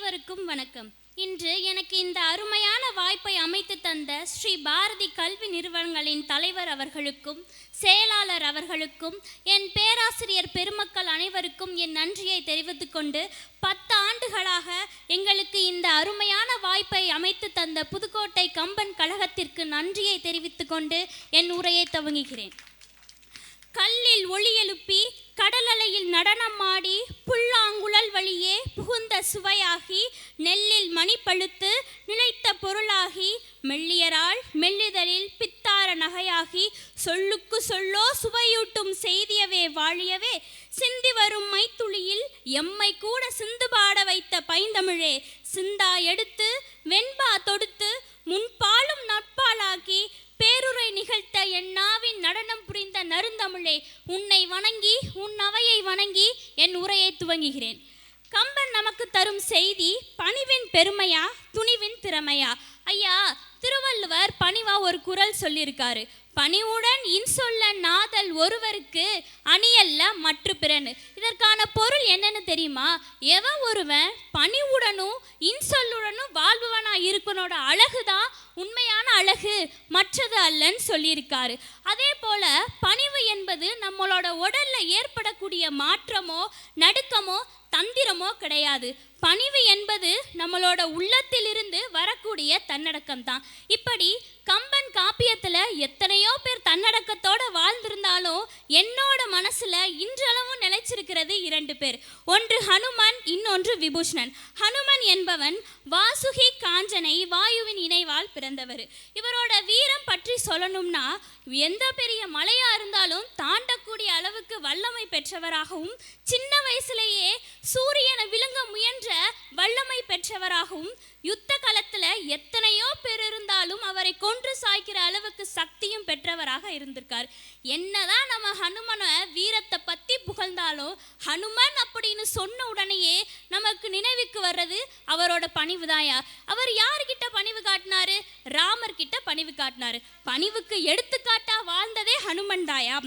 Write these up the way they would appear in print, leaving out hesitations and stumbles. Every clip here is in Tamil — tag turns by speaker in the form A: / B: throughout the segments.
A: அனைவருக்கும் வணக்கம். இன்று எனக்கு இந்த அருமையான வாய்ப்பை அமைத்து தந்த ஸ்ரீ பாரதி கல்வி நிறுவனங்களின் தலைவர் அவர்களுக்கும் செயலாளர் அவர்களுக்கும் என் பேராசிரியர் பெருமக்கள் அனைவருக்கும் என் நன்றியை தெரிவித்துக் கொண்டு 10 ஆண்டுகளாக எங்களுக்கு இந்த அருமையான வாய்ப்பை அமைத்து தந்த புதுக்கோட்டை கம்பன் கழகத்திற்கு நன்றியை தெரிவித்துக் கொண்டு என் உரையை துவங்குகிறேன். கல்லில் ஒளி எழுப்பி கடலலையில் நடனம் ஆடி புல்லாங்குழல் வழியே புகுந்த சுவையாகி நெல்லில் மணிப்பழுத்து நிலைத்த பொருளாகி மெல்லியரால் மெல்லிதலில் பித்தார நகையாகி சொல்லுக்கு சொல்லோ சுவையூட்டும் செய்தியவே வாழியவே சிந்தி வரும் மைத்துளியில் எம்மை கூட சிந்து பாட வைத்த பைந்தமிழே சிந்தா எடுத்து வெண்பா தொடுத்து முன்பாலும் நட்பாலாக்கி பேருரை நிகழ்த்த என் நாவின் நடனம் புரிந்த நறுந்தமிழே உன்னை வணங்கி உன் அவையை வணங்கி என் உரையை துவங்குகிறேன். கம்பன் நமக்கு தரும் செய்தி பணிவின் பெருமையா துணிவின் திறமையா? ஐயா, திருவள்ளுவர் பணிவா ஒரு குறள் சொல்லியிருக்காரு. பணிவுடன் இன்சொல்ல நாதல் ஒருவருக்கு அணியல்ல மற்ற பிறனு. இதற்கான பொருள் என்னன்னு தெரியுமா? எவன் ஒருவன் பணிவுடனும் இன்சொல்லுடனும் வாழ்பவனா இருக்கனோட அழகுதான் உண்மையான அழகு, மற்றது அல்லன்னு சொல்லியிருக்காரு. அதே போல பணிவு என்பது நம்மளோட உடல்ல ஏற்படக்கூடிய மாற்றமோ நடுக்கமோ தந்திரமோ கிடையாது. பணிவு என்பது நம்மளோட உள்ளத்திலிருந்து வரக்கூடிய தன்னடக்கம் தான். இப்படி கம்பன் காப்பியத்துல எத்தனையோ பேர் தன்னடக்கத்தோட வாழ்ந்திருந்தாலும் என்னோட மனசுல இன்றளவும் நிலைச்சிருக்கிறது 2 பேர். ஒன்று ஹனுமன், இன்னொன்று விபூஷணன். ஹனுமன் என்பவன் வாசுகி காஞ்சனை வாயுவின் இணைவால் பிறந்தவர். இவரோட வீரம் பற்றி சொல்லணும்னா எந்த பெரிய மலையா இருந்தாலும் தாண்டக்கூடிய அளவுக்கு வல்லமை பெற்றவராகவும் சின்ன வயசுலேயே சூரியனை விழுங்க முயன்ற வல்லமை பெற்றவராகவும் யுத்த களத்துல எத்தனையோ பேர் இருந்தாலும் அவரை கொன்று சாய்க்கிற அளவுக்கு சக்தியும் பெற்றவராக இருந்திருக்கார். என்னதான் நம்ம ஹனுமனை வீரத்தை பத்தி புகழ்ந்தாலும் ஹனுமன் அப்படின்னு சொன்ன உடனேயே நமக்கு நினைவுக்கு வர்றது அவரோட பணிவுதாயா. அவர் யார்கிட்ட பணிவு காட்டினாரு? ராமர் கிட்ட பணிவு காட்டினாரு. பணிவுக்கு எடுத்துக்காட்டா வாழ்ந்ததே ஹனுமன் தாயா.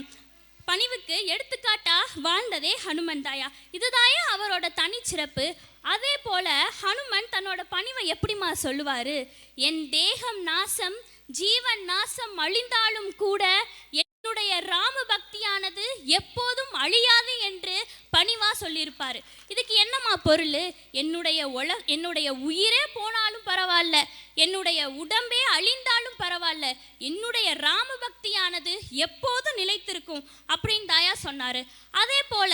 A: பணிவுக்கு எடுத்துக்காட்டா வாழ்ந்ததே ஹனுமன் தாயா. இதுதாயா அவரோட தனிச்சிறப்பு. அதே போல ஹனுமன் தன்னோட பணிவை எப்படிமா சொல்லுவாரு? என் தேகம் நாசம் ஜீவன் நாசம் அழிந்தாலும் கூட என்னுடைய ராம பக்தியானது எப்போதும் அழியாது என்று பணிவா சொல்லியிருப்பாரு. இதுக்கு என்னம்மா பொருள்? என்னுடைய உயிரே போனாலும் பரவாயில்ல, என்னுடைய உடம்பே அழிந்தாலும் பரவாயில்ல, என்னுடைய ராம பக்தியானது எப்போதும் நிலைத்திருக்கும் அப்படின்னு தாயா சொன்னாரு. அதே போல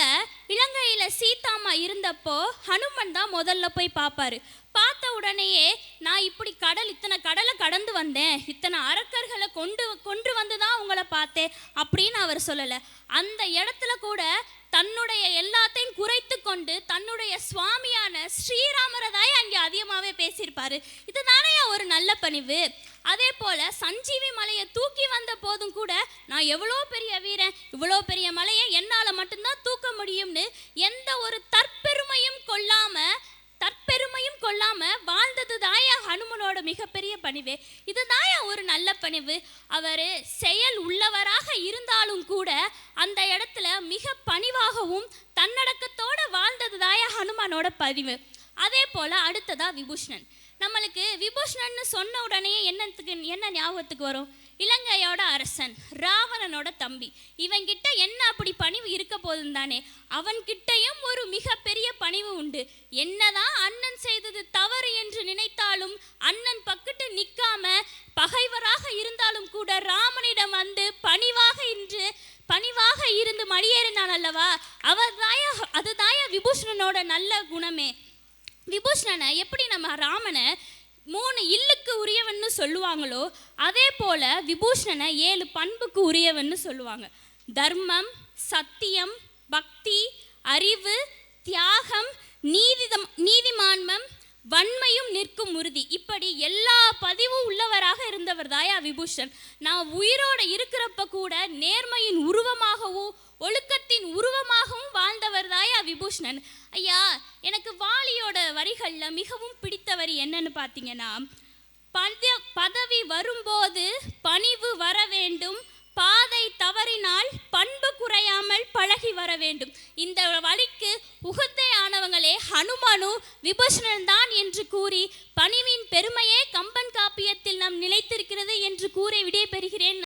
A: இலங்கையில சீதாமா இருந்தப்போ ஹனுமன் தான் முதல்ல போய் பார்ப்பாரு. பார்த்த உடனேயே நான் இப்படி இத்தனை கடலை கடந்து வந்தேன், இத்தனை அரக்கர்களை கொண்டு வந்து தான் உங்களை பார்த்தேன் அப்படின்னு அவர் சொல்லலை. அந்த இடத்துல கூட தன்னுடைய எல்லாத்தையும் குறைத்து கொண்டு தன்னுடைய சுவாமியான ஸ்ரீராமரதாய் அங்கே அதிகமாகவே பேசியிருப்பாரு. இதுதானே ஒரு நல்ல பணிவு. அதே போல சஞ்சீவி மலையை தூக்கி வந்த போதும் கூட நான் எவ்வளோ பெரிய வீரன், இவ்வளோ பெரிய மலையை என்னால் மட்டும்தான் தூக்க முடியும்னு எந்த ஒரு தற்பெருமையும் கொள்ளாம வாழ்ந்தது தாயா ஹனுமனோட மிகப்பெரிய பணிவு. இது தாயா ஒரு நல்ல பணிவு. அவர் செயல் உள்ளவராக இருந்தாலும் கூட அந்த இடத்துல மிக பணிவாகவும் தன்னடக்கத்தோட வாழ்ந்தது தாயா ஹனுமனோட பணிவு. அதே போல அடுத்ததா விபூஷணன். நம்மளுக்கு விபூஷணன்னு சொன்ன உடனே என்ன ஞாபகத்துக்கு வரும்? இலங்கையோட அரசன், ராவணனோட தம்பி. இவன்கிட்ட என்ன அப்படி பணிவு இருக்க போதும் தானே. அவன்கிட்டையும் ஒரு மிகப்பெரிய பணிவு உண்டு. என்னதான் அண்ணன் செய்தது தவறு என்று நினைத்தாலும் அண்ணன் பக்கிட்டு நிற்காம பகைவராக இருந்தாலும் கூட ராமனிடம் வந்து பணிவாக இருந்து மடியேறினான் அல்லவா, அதுதாயா விபூஷணனோட நல்ல குணமே. விபூஷணனை எப்படி நம்ம ராமனை 3 இல்லுக்கு உரியவன்னு சொல்லுவாங்களோ அதே போல விபூஷணனை 7 பண்புக்கு உரியவன்னு சொல்லுவாங்க. தர்மம், சத்தியம், பக்தி, அறிவு, தியாகம், நீதிமான்மம், வன்மையும் நிற்கும் உறுதி, இப்படி எல்லா பதிவும் உள்ளவராக இருந்தவர் தாயா விபூஷன். நான் உயிரோட இருக்கிறப்ப கூட நேர்மையின் உருவமாகவும் ஒழுக்கத்தின் உருவமாகவும் வாழ்ந்தவர் தாயா விபூஷணன். ஐயா, எனக்கு வாலியோட வரிகளில் மிகவும் பிடித்த வரி என்னன்னு பார்த்தீங்கன்னா, பதவி வரும்போது பணிவு வர வேண்டும், பாதை தவறினால் பண்பு குறையாமல் பழகி வர வேண்டும். இந்த வழிக்கு உகந்தையானவங்களே ஹனுமனு விபூஷணன் தான் என்று கூறி பணிவின் பெருமையே கம்பன் காப்பியத்தில் நாம் நிலைத்திருக்கிறது என்று கூறி விடைபெறுகிறேன்.